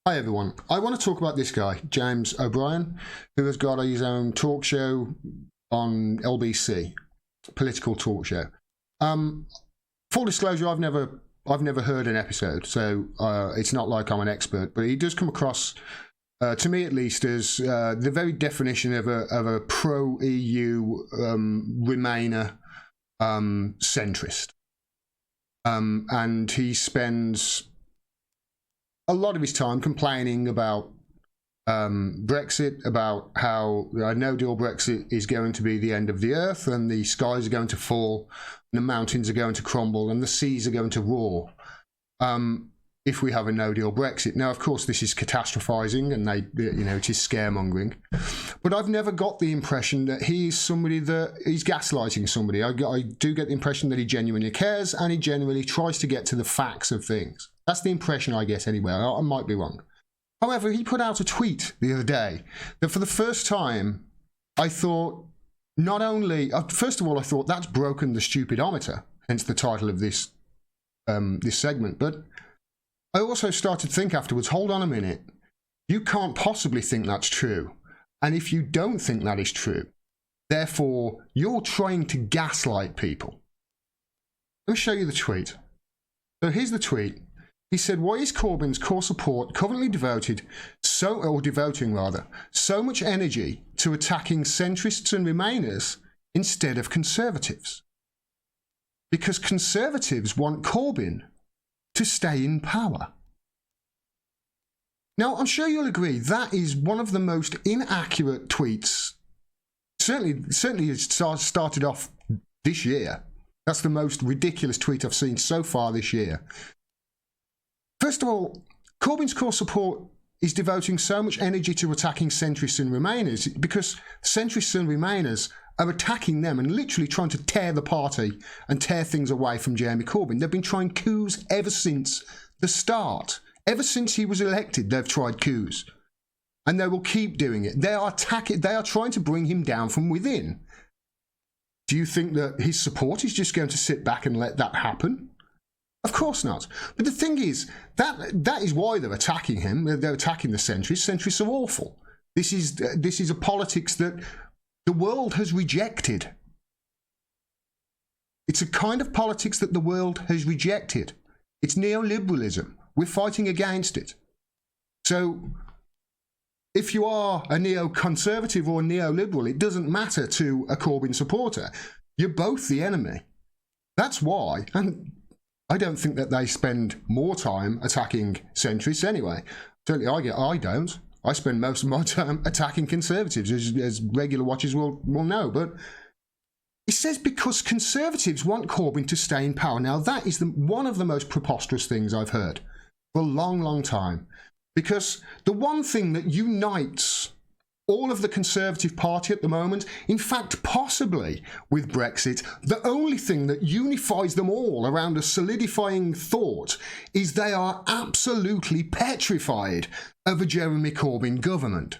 Hi everyone. I want to talk about this guy, James O'Brien, who has got his own talk show on LBC, political talk show. Full disclosure, I've never heard an episode, so it's not like I'm an expert, but he does come across, to me at least, as the very definition of a pro-EU Remainer centrist. And he spends a lot of his time complaining about Brexit, about how a no-deal Brexit is going to be the end of the earth, and the skies are going to fall, and the mountains are going to crumble, and the seas are going to roar if we have a no-deal Brexit. Now, of course, this is catastrophizing, and it is scaremongering. But I've never got the impression that he's somebody that he's gaslighting somebody. I do get the impression that he genuinely cares, and he genuinely tries to get to the facts of things. That's the impression I get anyway. I might be wrong. However, he put out a tweet the other day that for the first time, I thought, not only, first of all, I thought that's broken the stupidometer, hence the title of this segment, but I also started to think afterwards, hold on a minute, you can't possibly think that's true. And if you don't think that is true, therefore, you're trying to gaslight people. Let me show you the tweet. So here's the tweet. He said, why is Corbyn's core support currently devoting so much energy to attacking centrists and Remainers instead of Conservatives? Because Conservatives want Corbyn to stay in power. Now, I'm sure you'll agree that is one of the most inaccurate tweets. Certainly it started off this year. That's the most ridiculous tweet I've seen so far this year. First of all, Corbyn's core support is devoting so much energy to attacking centrists and Remainers because centrists and Remainers are attacking them and literally trying to tear the party and tear things away from Jeremy Corbyn. They've been trying coups ever since the start. Ever since he was elected, they've tried coups. And they will keep doing it. They are trying to bring him down from within. Do you think that his support is just going to sit back and let that happen? Of course not. But the thing is, that is why they're attacking him. They're attacking the centrists. Centrists are awful. This is a politics that the world has rejected. It's a kind of politics that the world has rejected. It's neoliberalism. We're fighting against it. So if you are a neoconservative or a neoliberal, it doesn't matter to a Corbyn supporter. You're both the enemy. That's why. And I don't think that they spend more time attacking centrists anyway. Certainly I don't. I spend most of my time attacking Conservatives, as regular watchers will know. But it says because Conservatives want Corbyn to stay in power. Now, that is one of the most preposterous things I've heard for a long, long time. Because the one thing that unites all of the Conservative Party at the moment, in fact, possibly with Brexit, the only thing that unifies them all around a solidifying thought is they are absolutely petrified of a Jeremy Corbyn government.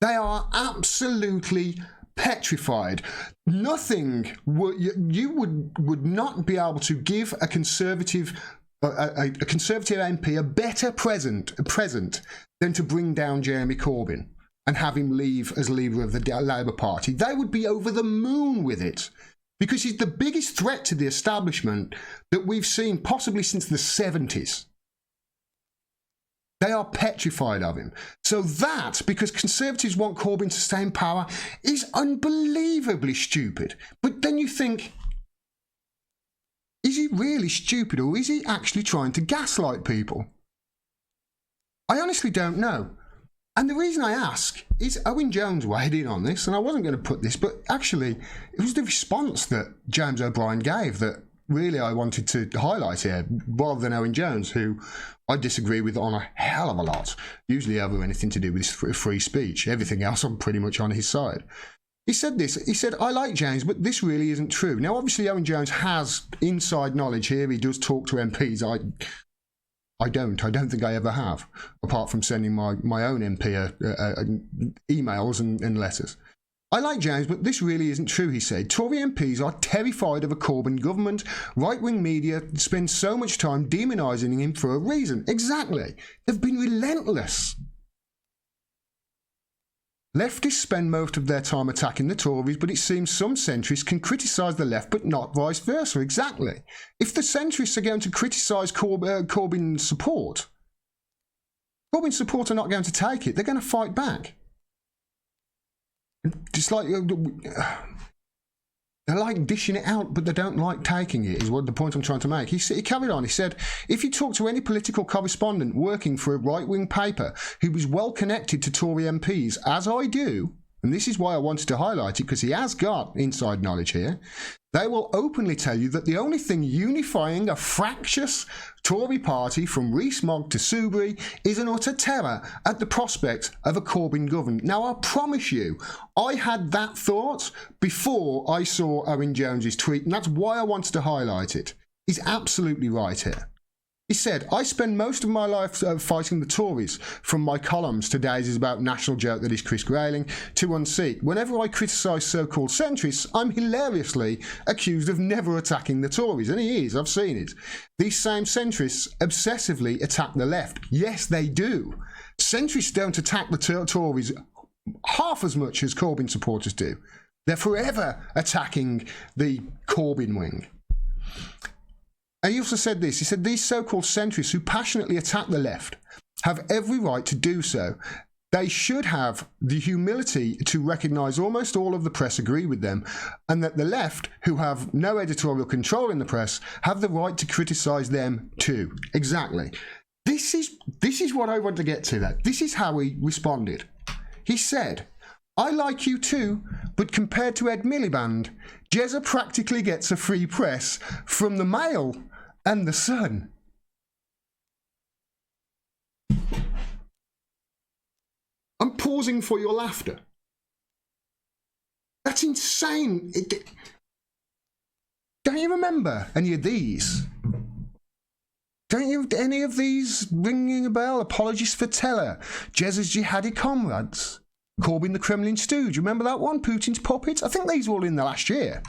They are absolutely petrified. Nothing you would not be able to give a Conservative MP a better present than to bring down Jeremy Corbyn and have him leave as leader of the Labour Party. They would be over the moon with it because he's the biggest threat to the establishment that we've seen possibly since the 70s. They are petrified of him. So that, because Conservatives want Corbyn to stay in power, is unbelievably stupid. But then you think, is he really stupid or is he actually trying to gaslight people? I honestly don't know. And the reason I ask is Owen Jones weighed in on this, and I wasn't going to put this, but actually it was the response that James O'Brien gave that really I wanted to highlight here, rather than Owen Jones, who I disagree with on a hell of a lot, usually over anything to do with free speech. Everything else I'm pretty much on his side. He said this, he said, I like James, but this really isn't true. Now, obviously, Owen Jones has inside knowledge here. He does talk to MPs. I don't think I ever have, apart from sending my own MP emails and letters. I like James, but this really isn't true, he said. Tory MPs are terrified of a Corbyn government. Right-wing media spend so much time demonising him for a reason. Exactly. They've been relentless. Leftists spend most of their time attacking the Tories, but it seems some centrists can criticise the left, but not vice versa. Exactly. If the centrists are going to criticise Corbyn's support are not going to take it. They're going to fight back. Just like they like dishing it out, but they don't like taking it, is what the point I'm trying to make. He carried on. He said, if you talk to any political correspondent working for a right-wing paper who is well connected to Tory MPs, as I do, and this is why I wanted to highlight it, because he has got inside knowledge here, they will openly tell you that the only thing unifying a fractious Tory party from Rees-Mogg to Soubry is an utter terror at the prospect of a Corbyn government. Now, I promise you, I had that thought before I saw Owen Jones's tweet, and that's why I wanted to highlight it. He's absolutely right here. He said, I spend most of my life fighting the Tories, from my columns to Daisy's about national joke that is Chris Grayling to Unseat. Whenever I criticise so-called centrists, I'm hilariously accused of never attacking the Tories. And he is, I've seen it. These same centrists obsessively attack the left. Yes, they do. Centrists don't attack the Tories half as much as Corbyn supporters do. They're forever attacking the Corbyn wing. And he also said this, he said, these so-called centrists who passionately attack the left have every right to do so. They should have the humility to recognise almost all of the press agree with them, and that the left, who have no editorial control in the press, have the right to criticise them too. Exactly. This is what I want to get to. That this is how he responded. He said, I like you too, but compared to Ed Miliband, Jezza practically gets a free press from the Mail and the Sun. I'm pausing for your laughter. That's insane. Don't you remember any of these? Don't you, any of these ringing a bell? Apologies for Teller, Jezza's jihadi comrades, Corbyn the Kremlin stooge. Remember that one? Putin's puppet? I think these were all in the last year.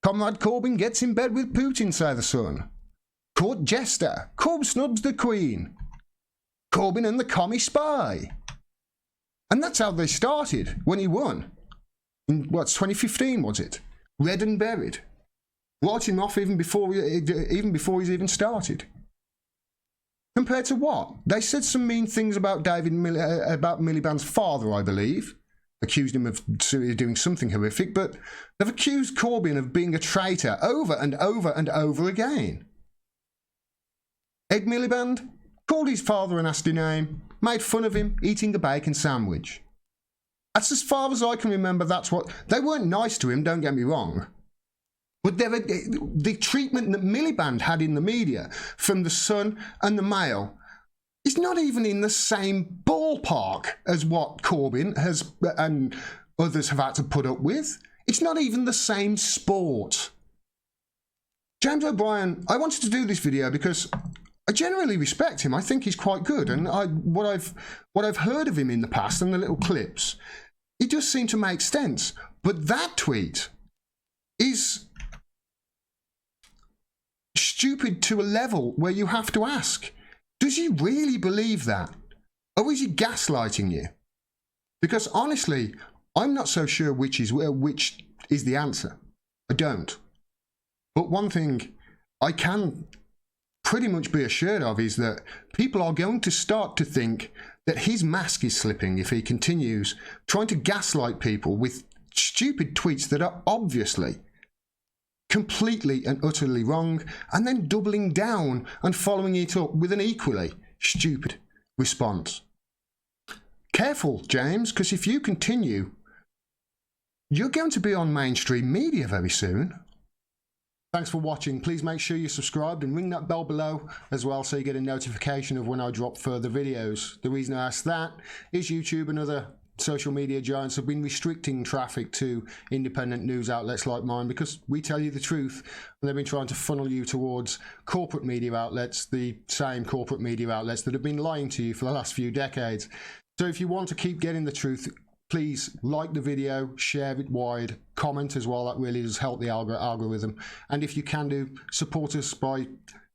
Comrade Corbyn gets in bed with Putin, say the Sun. Court jester. Corbyn snubs the Queen. Corbyn and the commie spy. And that's how they started when he won. In, 2015 was it? Red and buried. Writing him off even before he's even started. Compared to what? They said some mean things about about Miliband's father, I believe. Accused him of doing something horrific, but they've accused Corbyn of being a traitor over and over and over again. Ed Miliband called his father a nasty name, made fun of him eating a bacon sandwich. That's as far as I can remember. That's what they weren't nice to him. Don't get me wrong, but the treatment that Miliband had in the media from the Sun and the Mail is not even in the same ballpark as what Corbyn has and others have had to put up with. It's not even the same sport. James O'Brien, I wanted to do this video because I generally respect him. I think he's quite good, and what I've heard of him in the past and the little clips, it does seem to make sense. But that tweet is stupid to a level where you have to ask, does he really believe that? Or is he gaslighting you? Because honestly, I'm not so sure which is the answer. I don't. But one thing I can pretty much be assured of is that people are going to start to think that his mask is slipping if he continues trying to gaslight people with stupid tweets that are obviously completely and utterly wrong, and then doubling down and following it up with an equally stupid response. Careful, James, because if you continue, you're going to be on mainstream media very soon. Thanks for watching. Please make sure you're subscribed and ring that bell below as well so you get a notification of when I drop further videos. The reason I ask that is YouTube and other social media giants have been restricting traffic to independent news outlets like mine because we tell you the truth, and they've been trying to funnel you towards corporate media outlets, the same corporate media outlets that have been lying to you for the last few decades. So if you want to keep getting the truth, please like the video, share it wide, comment as well. That really does help the algorithm. And if you can do, support us by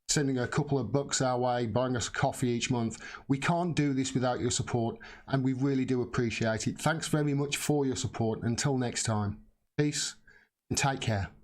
sending a couple of bucks our way, buying us a coffee each month. We can't do this without your support, and we really do appreciate it. Thanks very much for your support. Until next time, peace and take care.